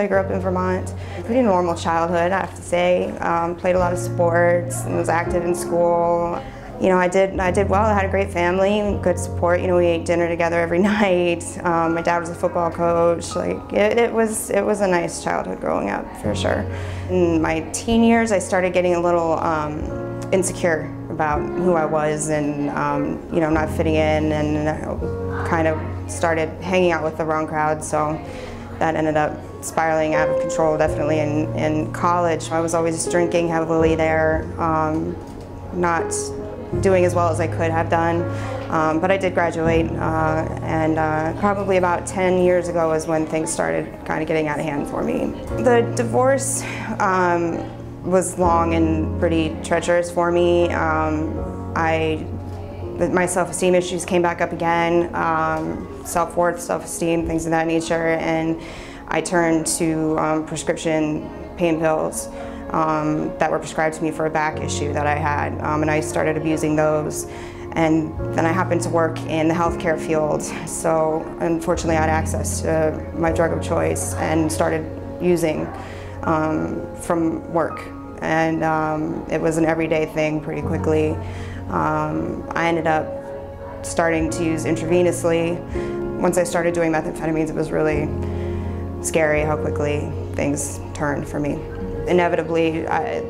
I grew up in Vermont. Pretty normal childhood, I have to say. Played a lot of sports and was active in school. You know, I did well. I had a great family, good support. You know, we ate dinner together every night. My dad was a football coach. Like it was a nice childhood growing up, for sure. In my teen years, I started getting a little insecure about who I was and you know, not fitting in, and kind of started hanging out with the wrong crowd. So that ended up spiraling out of control, definitely in college. I was always drinking heavily there, not doing as well as I could have done, but I did graduate, and probably about 10 years ago was when things started kind of getting out of hand for me. The divorce was long and pretty treacherous for me. My self-esteem issues came back up again, self-worth, self-esteem, things of that nature, and I turned to prescription pain pills that were prescribed to me for a back issue that I had, and I started abusing those. And then I happened to work in the healthcare field, so unfortunately I had access to my drug of choice and started using from work. And it was an everyday thing pretty quickly. I ended up starting to use intravenously. Once I started doing methamphetamines, it was really scary how quickly things turned for me. Inevitably,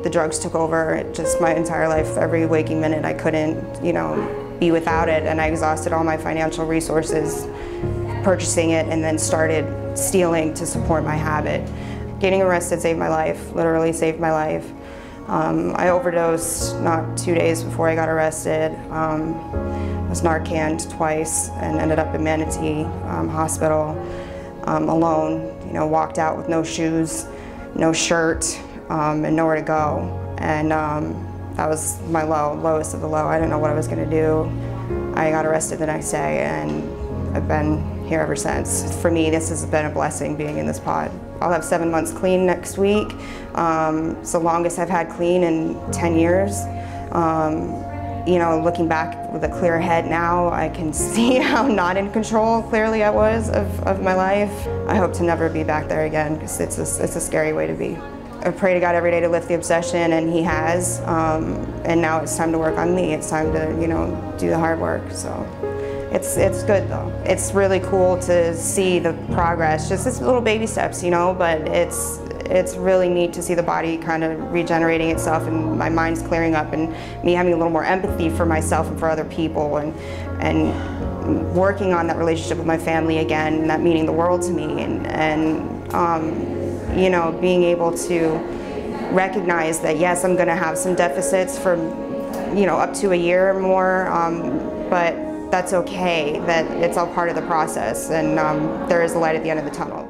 the drugs took over just my entire life. Every waking minute I couldn't, you know, be without it, and I exhausted all my financial resources purchasing it, and then started stealing to support my habit. Getting arrested saved my life, literally saved my life. I overdosed not 2 days before I got arrested. Was Narcaned twice and ended up in Manatee Hospital alone. You know, walked out with no shoes, no shirt, and nowhere to go. And that was my lowest of the low. I didn't know what I was going to do. I got arrested the next day, and I've been here ever since. For me, this has been a blessing being in this pod. I'll have 7 months clean next week. It's the longest I've had clean in 10 years. You know, looking back with a clear head now, I can see how not in control clearly I was of my life. I hope to never be back there again, because it's a scary way to be. I pray to God every day to lift the obsession, and He has. And now it's time to work on me. It's time to, you know, do the hard work. So it's good though. It's really cool to see the progress, just this little baby steps, you know, but it's really neat to see the body kind of regenerating itself, and my mind's clearing up, and me having a little more empathy for myself and for other people, and working on that relationship with my family again, and that meaning the world to me, and you know, being able to recognize that yes, I'm going to have some deficits for, you know, up to a year or more, but that's okay, that it's all part of the process, and there is a light at the end of the tunnel.